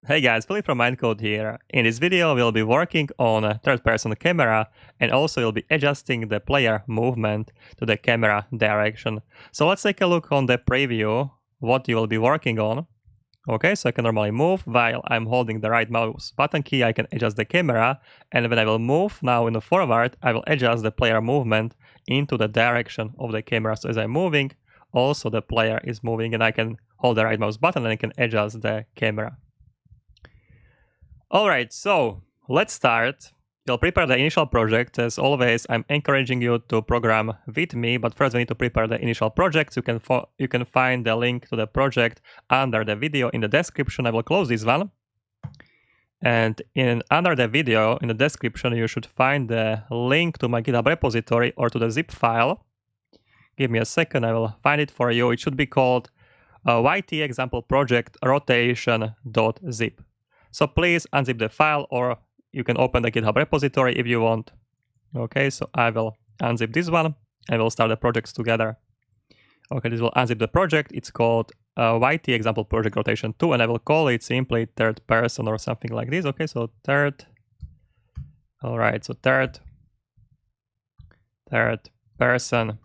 Hey guys, Philip from Mindcode here. In this video, we'll be working on a third-person camera and also we'll be adjusting the player movement to the camera direction. So let's take a look on the preview, what you will be working on. Okay, so I can normally move while I'm holding the right mouse button key. I can adjust the camera, and when I will move now in the forward, I will adjust the player movement into the direction of the camera. So as I'm moving, also the player is moving, and I can hold the right mouse button and I can adjust the camera. Alright, so let's start. We'll prepare the initial project. As always, I'm encouraging you to program with me, but first we need to prepare the initial project. You can find the link to the project under the video in the description. I will close this one. And under the video, in the description, you should find the link to my GitHub repository or to the zip file. Give me a second, I will find it for you. It should be called YT example project rotation.zip. So please unzip the file, or you can open the GitHub repository if you want. Okay, so I will unzip this one and we'll start the projects together. Okay, this will unzip the project. It's called YT example project rotation 2, and I will call it simply third person or something like this. Okay, so third. All right, so third person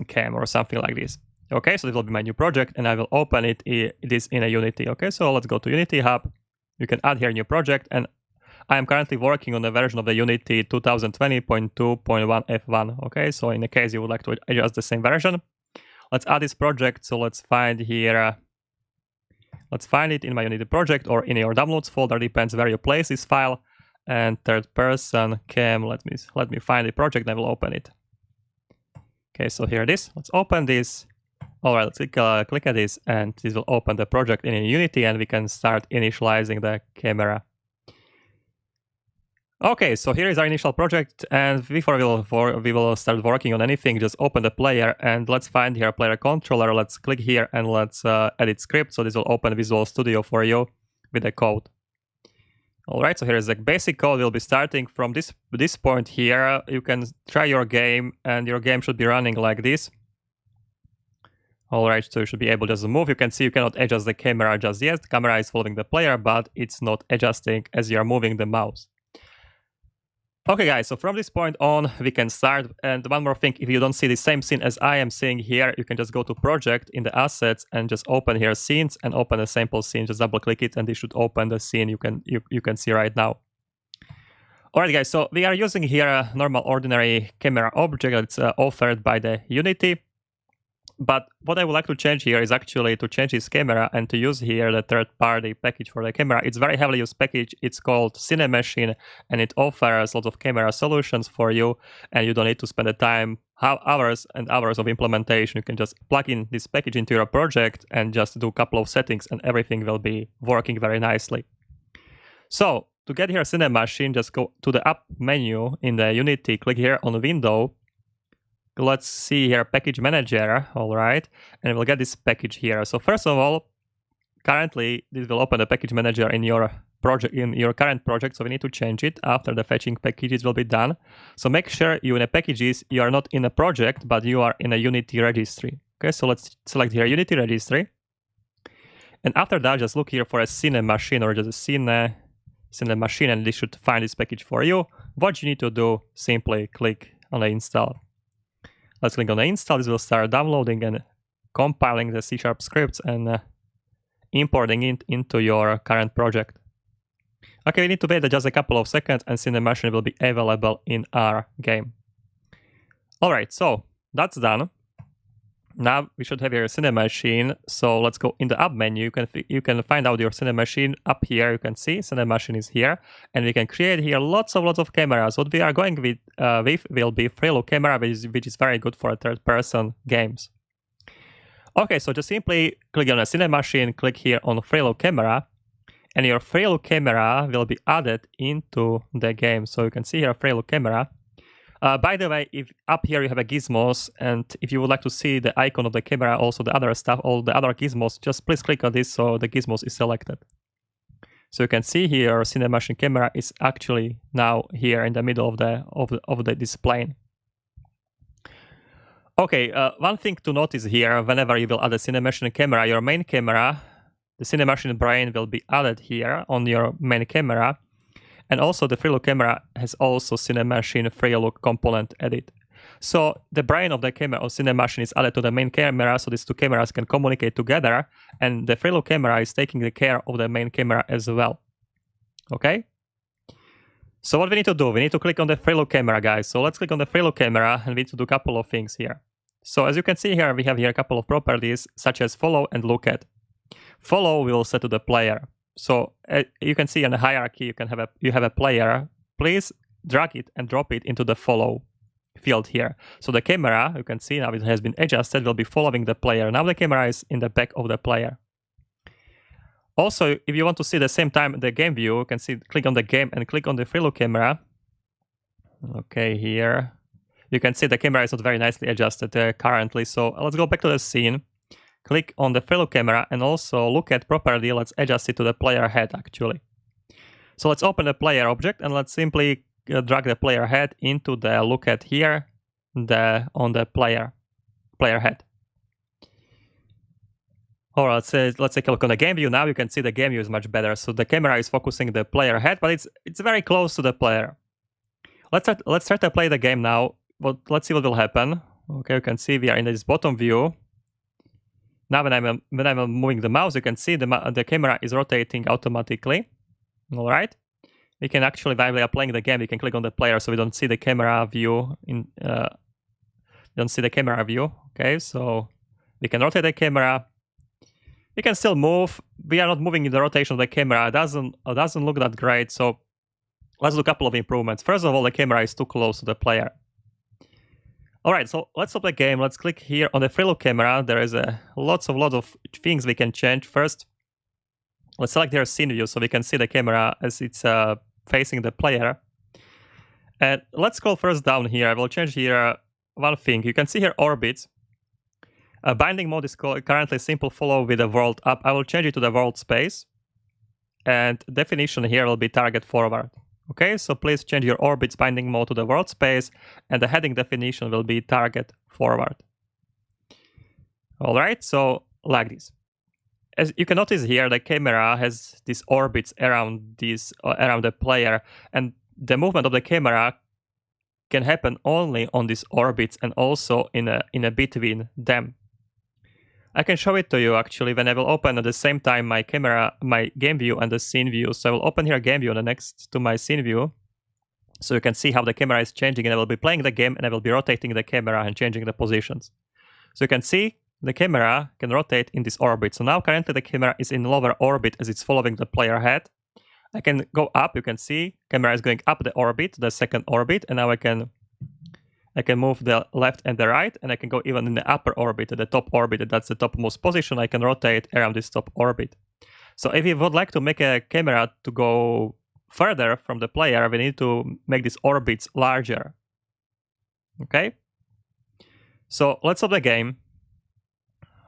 cam or something like this. Okay, so this will be my new project, and I will open it is in a Unity. Okay, so let's go to Unity Hub. You can add here a new project, and I am currently working on a version of the Unity 2020.2.1 F1. Okay, so in the case you would like to adjust the same version, let's add this project. So let's find here, let's find it in my Unity project or in your downloads folder, depends where you place this file. And third person cam, let me find the project and I will open it. Okay, so here it is. Let's open this. All right, let's click at this, and this will open the project in Unity, and we can start initializing the camera. Okay, so here is our initial project, and before we will start working on anything, just open the player, and let's find here player controller. Let's click here, and let's edit script. So this will open Visual Studio for you with the code. All right, so here is the basic code. We'll be starting from this point here. You can try your game, and your game should be running like this. All right, so you should be able just to move. You can see you cannot adjust the camera just yet. The camera is following the player, but it's not adjusting as you are moving the mouse. Okay, guys, so from this point on, we can start. And one more thing, if you don't see the same scene as I am seeing here, you can just go to project in the assets and just open here scenes and open a sample scene. Just double click it and this should open the scene you can see right now. All right, guys, so we are using here a normal ordinary camera object that's offered by the Unity. But what I would like to change here is actually to change this camera and to use here the third-party package for the camera. It's a very heavily used package. It's called Cinemachine, and it offers lots of camera solutions for you, and you don't need to spend the time, hours and hours of implementation. You can just plug in this package into your project and just do a couple of settings, and everything will be working very nicely. So to get here Cinemachine, just go to the up menu in the Unity, click here on Window. Let's see here, package manager, all right, and we'll get this package here. So first of all, currently this will open the package manager in your project, in your current project, so we need to change it after the fetching packages will be done. So make sure you in the packages, you are not in a project, but you are in a Unity registry. Okay, so let's select here Unity registry. And after that, just look here for a cinemachine or just a cinemachine, and this should find this package for you. What you need to do, simply click on the install. Let's click on the install. This will start downloading and compiling the C# scripts and importing it into your current project. Okay, we need to wait just a couple of seconds and Cinemachine will be available in our game. All right, so that's done. Now we should have your Cinemachine. So let's go in the up menu. You can find out your Cinemachine up here. You can see Cinemachine is here, and we can create here lots of cameras. What we are going with will be Freelook camera, which is very good for third-person games. Okay, so just simply click on a Cinemachine, click here on Freelook camera, and your Freelook camera will be added into the game. So you can see here Freelook camera. By the way, if up here you have a gizmos, and if you would like to see the icon of the camera, also the other stuff, all the other gizmos, just please click on this so the gizmos is selected. So you can see here, Cinemachine camera is actually now here in the middle of the display. Okay, one thing to notice here, whenever you will add a Cinemachine camera, your main camera the cinemachine brain will be added here on your main camera. And also the free look camera has also cinemachine free look component added. So the brain of the camera or cinemachine is added to the main camera, so these two cameras can communicate together, and the free look camera is taking the care of the main camera as well. Okay? So what we need to do, we need to click on the free look camera, guys. So let's click on the free look camera, and we need to do a couple of things here. So as you can see here, we have here a couple of properties, such as follow and look at. Follow we will set to the player. So you can see in the hierarchy, you have a player. Please drag it and drop it into the follow field here. So the camera, you can see now it has been adjusted, will be following the player. Now the camera is in the back of the player. Also, if you want to see the same time the game view, you can see, click on the game and click on the free look camera. Okay, here. You can see the camera is not very nicely adjusted currently. So let's go back to the scene. Click on the free look camera and also look at property. Let's adjust it to the player head actually. So let's open the player object and let's simply drag the player head into the look at here, on the player head. All right, let's take a look on the game view. Now you can see the game view is much better. So the camera is focusing the player head, but it's very close to the player. Let's try to play the game now. But let's see what will happen. Okay, you can see we are in this bottom view. Now when I'm moving the mouse, you can see the camera is rotating automatically. All right. We can actually, while we are playing the game, we can click on the player so we don't see the camera view. Don't see the camera view. Okay, so we can rotate the camera. We can still move. We are not moving in the rotation of the camera. It doesn't look that great. So let's do a couple of improvements. First of all, the camera is too close to the player. All right, so let's stop the game. Let's click here on the free look camera. There is lot of things we can change. First, let's select here scene view so we can see the camera as it's facing the player. And let's scroll first down here. I will change here one thing. You can see here orbits. Binding mode is currently simple follow with the world up. I will change it to the world space. And definition here will be target forward. Okay, so please change your orbits binding mode to the world space, and the heading definition will be target forward. All right, so like this. As you can notice here, the camera has these orbits around the player, and the movement of the camera can happen only on these orbits and also in a between them. I can show it to you actually when I will open at the same time my camera, my game view and the scene view. So I will open here game view next to my scene view. So you can see how the camera is changing, and I will be playing the game and I will be rotating the camera and changing the positions. So you can see the camera can rotate in this orbit. So now currently the camera is in lower orbit as it's following the player head. I can go up, you can see camera is going up the orbit, the second orbit, and now I can move the left and the right, and I can go even in the upper orbit, the top orbit, that's the topmost position. I can rotate around this top orbit. So if you would like to make a camera to go further from the player, we need to make these orbits larger. Okay? So let's stop the game.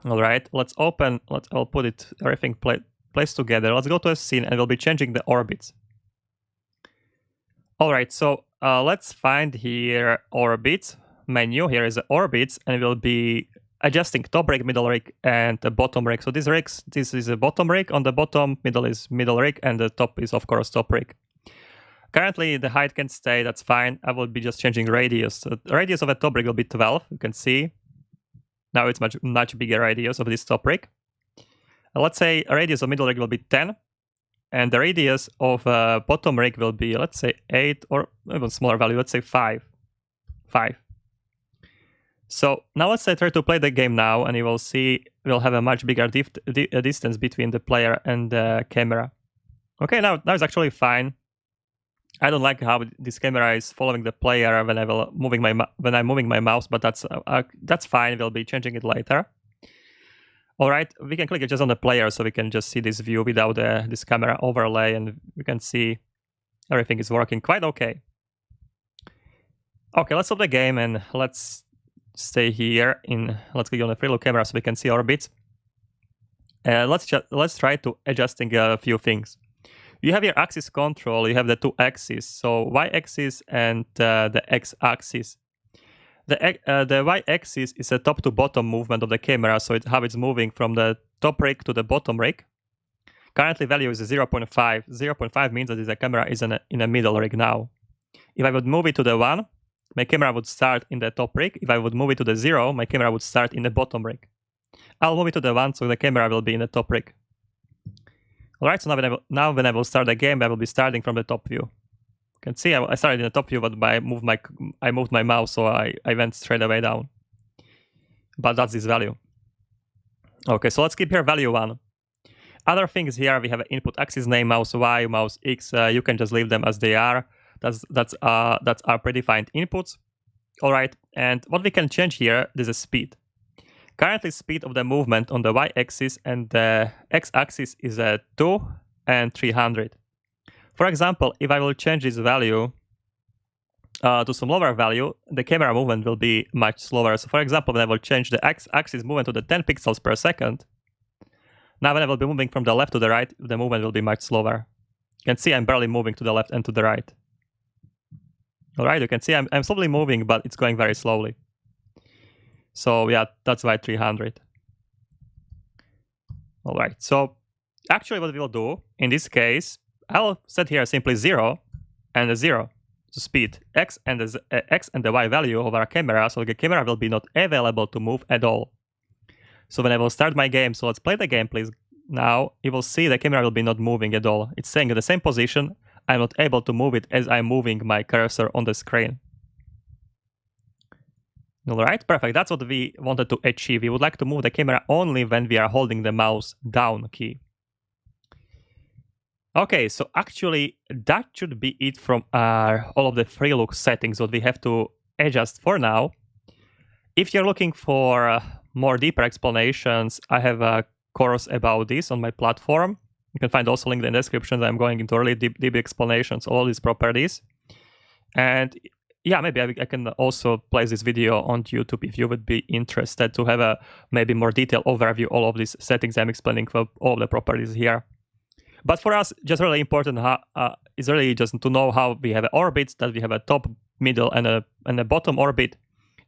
All right, I'll put it, everything placed together. Let's go to a scene and we'll be changing the orbits. All right, so let's find here orbits menu. Here is the orbits, and we'll be adjusting top rig, middle rig, and the bottom rig. So these rigs, this is a bottom rig. On the bottom, middle is middle rig, and the top is of course top rig. Currently, the height can stay. That's fine. I will be just changing radius. So the radius of a top rig will be 12. You can see now it's much bigger radius of this top rig. Let's say a radius of middle rig will be 10. And the radius of bottom rig will be, let's say, 8, or even smaller value, let's say 5. So now let's say try to play the game now, and you will see we'll have a much bigger distance between the player and the camera. Okay, now it's actually fine. I don't like how this camera is following the player when I'm moving my mouse, but that's fine. We'll be changing it later. All right, we can click it just on the player so we can just see this view without this camera overlay, and we can see everything is working quite okay. Okay, let's stop the game and let's stay here let's click on the free look camera so we can see orbits. Let's try to adjusting a few things. You have your axis control, you have the two axes, so y-axis and the x-axis. The y-axis is a top to bottom movement of the camera, so how it's moving from the top rig to the bottom rig. Currently value is 0.5. 0.5 means that the camera is in a middle rig now. If I would move it to the 1, my camera would start in the top rig. If I would move it to the 0, my camera would start in the bottom rig. I'll move it to the 1, so the camera will be in the top rig. Alright, so now when I will start the game, I will be starting from the top view. You can see I started in the top view, but I moved my mouse, so I went straight away down. But that's this value. Okay, so let's keep here value 1. Other things here, we have an input axis name, mouse Y, mouse X. You can just leave them as they are. That's our predefined inputs. All right, and what we can change here is the speed. Currently, speed of the movement on the y-axis and the x-axis is 2 and 300. For example, if I will change this value to some lower value, the camera movement will be much slower. So for example, when I will change the x-axis movement to the 10 pixels per second, now when I will be moving from the left to the right, the movement will be much slower. You can see I'm barely moving to the left and to the right. All right, you can see I'm slowly moving, but it's going very slowly. So yeah, that's why 300. All right, so actually what we'll do in this case, I'll set here simply 0 and a 0 to speed x and the y value of our camera, so the camera will be not available to move at all. So when I will start my game, so let's play the game, please. Now you will see the camera will be not moving at all. It's staying in the same position. I'm not able to move it as I'm moving my cursor on the screen. All right, perfect. That's what we wanted to achieve. We would like to move the camera only when we are holding the mouse down key. Okay, so actually that should be it from all of the free look settings that we have to adjust for now. If you're looking for more deeper explanations, I have a course about this on my platform. You can find also link in the description. I'm going into really deep explanations of all these properties. And yeah, maybe I can also place this video on YouTube if you would be interested to have a maybe more detailed overview of all of these settings I'm explaining for all the properties here. But for us, just really important is really just to know how we have orbits, that we have a top, middle, and a bottom orbit,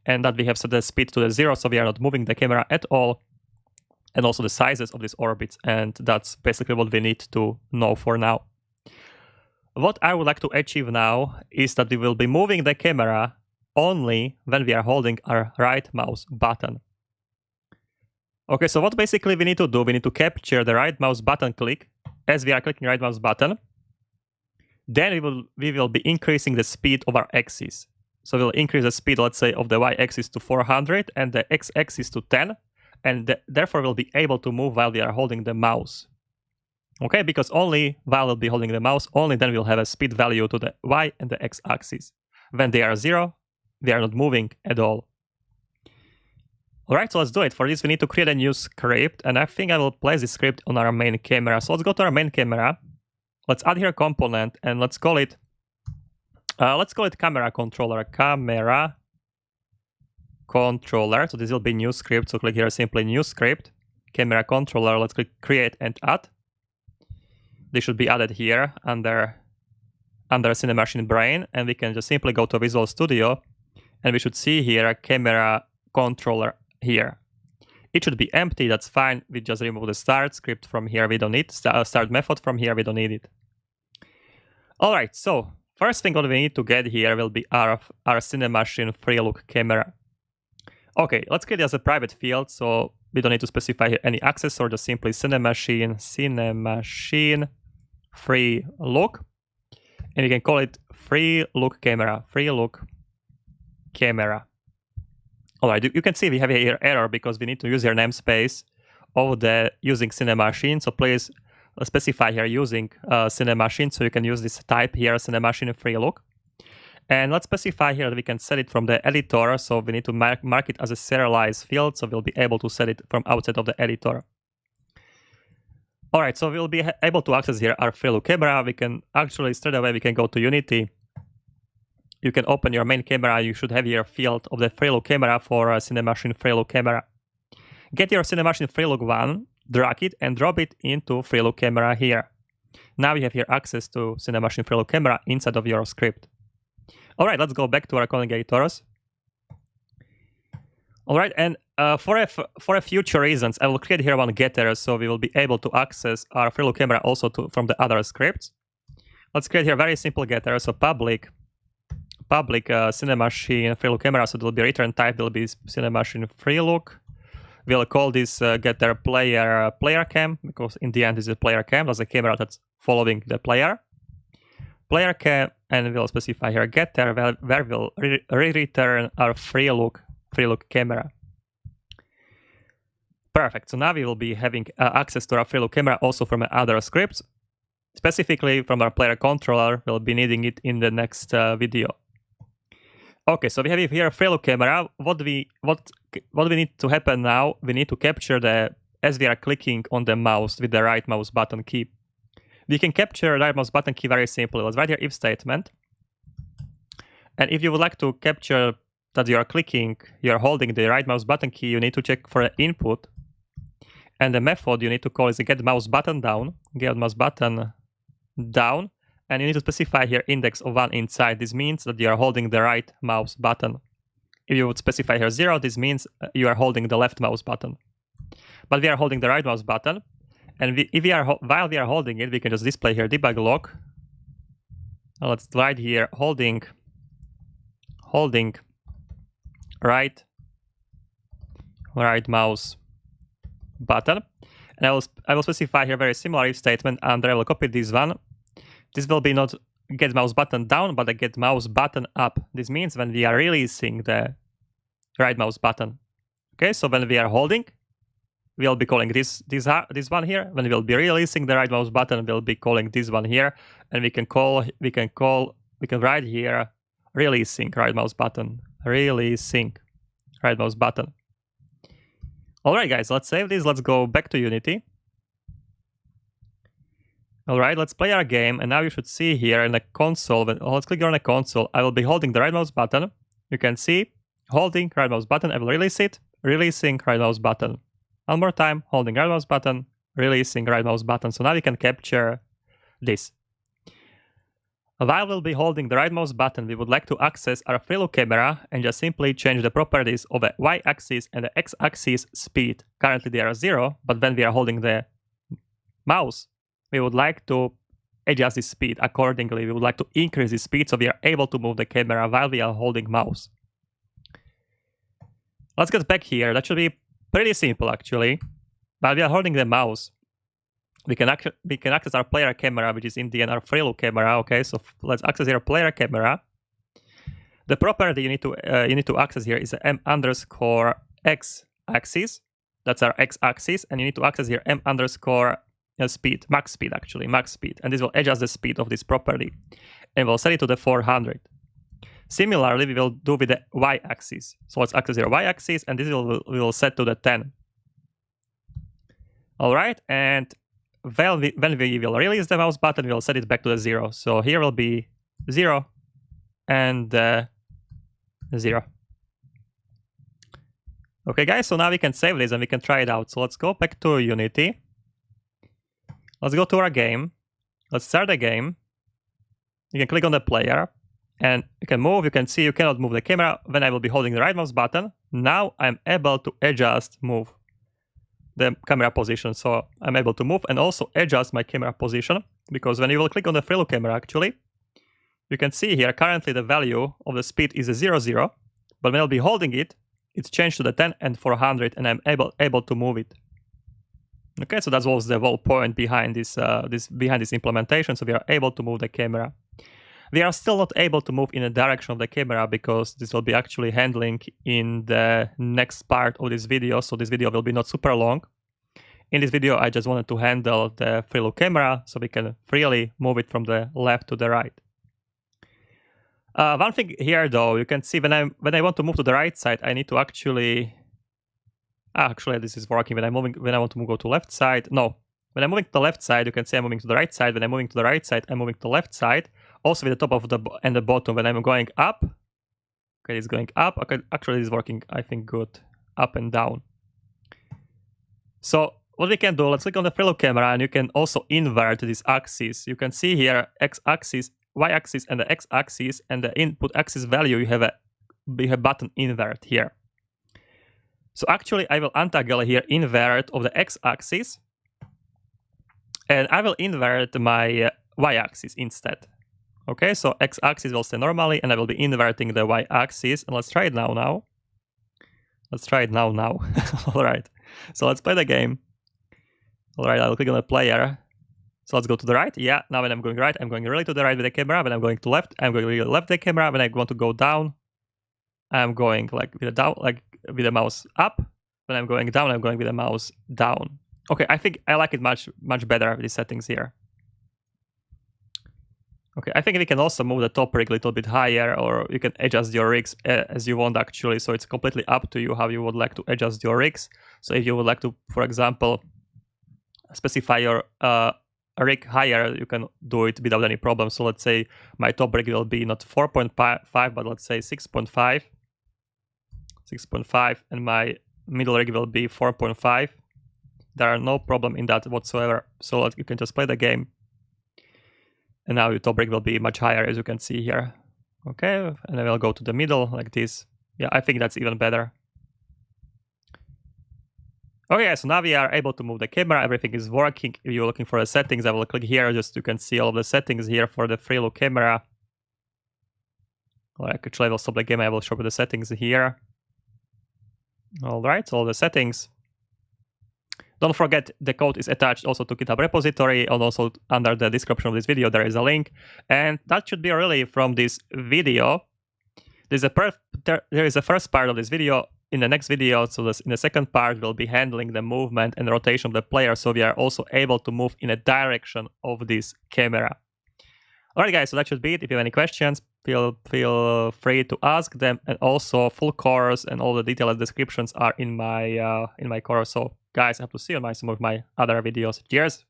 and that we have set the speed to the 0, so we are not moving the camera at all, and also the sizes of these orbits, and that's basically what we need to know for now. What I would like to achieve now is that we will be moving the camera only when we are holding our right mouse button. Okay, so what basically we need to do, we need to capture the right mouse button click as we are clicking right mouse button. Then we will be increasing the speed of our axis. So we'll increase the speed, let's say, of the y-axis to 400 and the x-axis to 10. And therefore we'll be able to move while we are holding the mouse. Okay, because only while we'll be holding the mouse, only then we'll have a speed value to the y and the x-axis. When they are 0, they are not moving at all. All right, so let's do it. For this, we need to create a new script, and I think I will place this script on our main camera. So let's go to our main camera. Let's add here a component, and let's call it camera controller. Camera controller. So this will be new script. So click here simply new script. Camera controller. Let's click create and add. They should be added here under cinemachine brain, and we can just simply go to Visual Studio, and we should see here a camera controller here. It should be empty. That's fine. We just remove the start script from here. We don't need start method from here. We don't need it. All right. So first thing what we need to get here will be our cinemachine free look camera. Okay, let's create it as a private field, so we don't need to specify here any access, or just simply cinemachine free look, and you can call it free look camera. All right, you can see we have here error because we need to use here namespace of the using cinemachine. So please specify here using cinemachine, so you can use this type here, cinemachine free look. And let's specify here that we can set it from the editor, so we need to mark it as a serialized field, so we'll be able to set it from outside of the editor. All right, so we'll be able to access here our free look camera. We can actually straight away, we can go to Unity. You can open your main camera. You should have here a field of the free look camera for cinemachine free look camera. Get your cinemachine free look 1, drag it, and drop it into free look camera here. Now you have here access to cinemachine free look camera inside of your script. All right, let's go back to our colligators. All right, and For a future reasons, I will create here one getter, so we will be able to access our freelook camera also from the other scripts. Let's create here a very simple getter, so public cinemachine freelook camera, so there will be return type, there will be cinemachine freelook. We'll call this getter player cam, because in the end this is a player cam, that's a camera that's following the player cam, and we'll specify here getter where we'll return our freelook camera. Perfect. So now we will be having access to our freelook camera also from other scripts. Specifically from our player controller, we'll be needing it in the next video. Okay, so we have here a freelook camera. What we need to happen now? We need to capture as we are clicking on the mouse with the right mouse button key. We can capture the right mouse button key very simply. Let's write here if statement. And if you would like to capture that you are holding the right mouse button key, you need to check for an input. And the method you need to call is get mouse button down, and you need to specify here index of 1 inside. This means that you are holding the right mouse button. If you would specify here 0, this means you are holding the left mouse button. But we are holding the right mouse button, and while we are holding it, we can just display here debug log. Now let's write here holding right mouse button, and I will specify here very similar if statement, and I will copy this one. This will be not get mouse button down, but a get mouse button up. This means when we are releasing the right mouse button. Okay, so when we are holding, we'll be calling this one here. When we'll be releasing the right mouse button, we'll be calling this one here, and we can write here releasing right mouse button. All right, guys, let's save this. Let's go back to Unity. All right, let's play our game. And now you should see here in the console, let's click on the console. I will be holding the right mouse button. You can see holding right mouse button. I will release it, releasing right mouse button. One more time, holding right mouse button, releasing right mouse button. So now we can capture this. While we'll be holding the right mouse button, we would like to access our freelook camera and just simply change the properties of the y-axis and the x-axis speed. Currently they are 0, but when we are holding the mouse, we would like to adjust the speed accordingly. We would like to increase the speed so we are able to move the camera while we are holding mouse. Let's get back here. That should be pretty simple actually. While we are holding the mouse, we can access our player camera, which is in the end our freelook camera. Okay, so let's access our player camera. The property you need to access here is m_x-axis. That's our x-axis, and you need to access here m_speed, max speed, and this will adjust the speed of this property, and we'll set it to the 400. Similarly, we will do with the y-axis. So let's access here y-axis, and this we will set to the 10. All right, and when we will release the mouse button, we will set it back to the 0. So here will be 0 and 0. Okay, guys, so now we can save this and we can try it out. So let's go back to Unity. Let's go to our game. Let's start the game. You can click on the player and you can move. You can see you cannot move the camera when I will be holding the right mouse button. Now I'm able to move the camera position. So I'm able to move and also adjust my camera position, because when you will click on the freelook camera, actually, you can see here currently the value of the speed is a 0, 0, but when I'll be holding it, it's changed to the 10 and 400, and I'm able to move it. Okay, so that was the whole point behind this implementation. So we are able to move the camera. We are still not able to move in the direction of the camera, because this will be actually handling in the next part of this video. So this video will be not super long. In this video, I just wanted to handle the freelook camera so we can freely move it from the left to the right. One thing here, though, you can see when I want to move to the right side, I need to actually this is working. When I want to go to left side, no. When I'm moving to the left side, you can see I'm moving to the right side. When I'm moving to the right side, I'm moving to the left side. Also with the top of and the bottom. When I'm going up, okay, it's going up. Okay, actually, it's working, I think, good. Up and down. So what we can do, let's click on the freelook camera, and you can also invert this axis. You can see here x-axis, y-axis, and the x-axis, and the input axis value. You have a button invert here. So actually, I will untoggle here invert of the x-axis, and I will invert my y-axis instead. Okay, so x-axis will stay normally, and I will be inverting the y-axis. And let's try it now. Let's try it now. All right, so let's play the game. All right, I'll click on the player. So let's go to the right. Yeah, now when I'm going right, I'm going really to the right with the camera. When I'm going to left, I'm going really left the camera. When I want to go down, I'm going like with the down, like with the mouse up. When I'm going down, I'm going with the mouse down. Okay, I think I like it much better with these settings here. Okay, I think we can also move the top rig a little bit higher, or you can adjust your rigs as you want actually. So it's completely up to you how you would like to adjust your rigs. So if you would like to, for example, specify your rig higher, you can do it without any problem. So let's say my top rig will be not 4.5, but let's say 6.5, and my middle rig will be 4.5. There are no problem in that whatsoever. So you can just play the game. And now your top rig will be much higher, as you can see here. Okay, and I will go to the middle like this. Yeah, I think that's even better. Okay, so now we are able to move the camera. Everything is working. If you're looking for the settings, I will click here. Just you can see all of the settings here for the free look camera. Actually, I will stop the game. I will show you the settings here. All right, so all the settings. Don't forget, the code is attached also to GitHub repository, and also under the description of this video, there is a link. And that should be really from this video. There is a first part of this video. In the next video, so in the second part, we'll be handling the movement and rotation of the player, so we are also able to move in a direction of this camera. All right, guys, so that should be it. If you have any questions, feel free to ask them. And also, full course and all the detailed descriptions are in my course. So, guys, I hope to see you in some of my other videos. Cheers!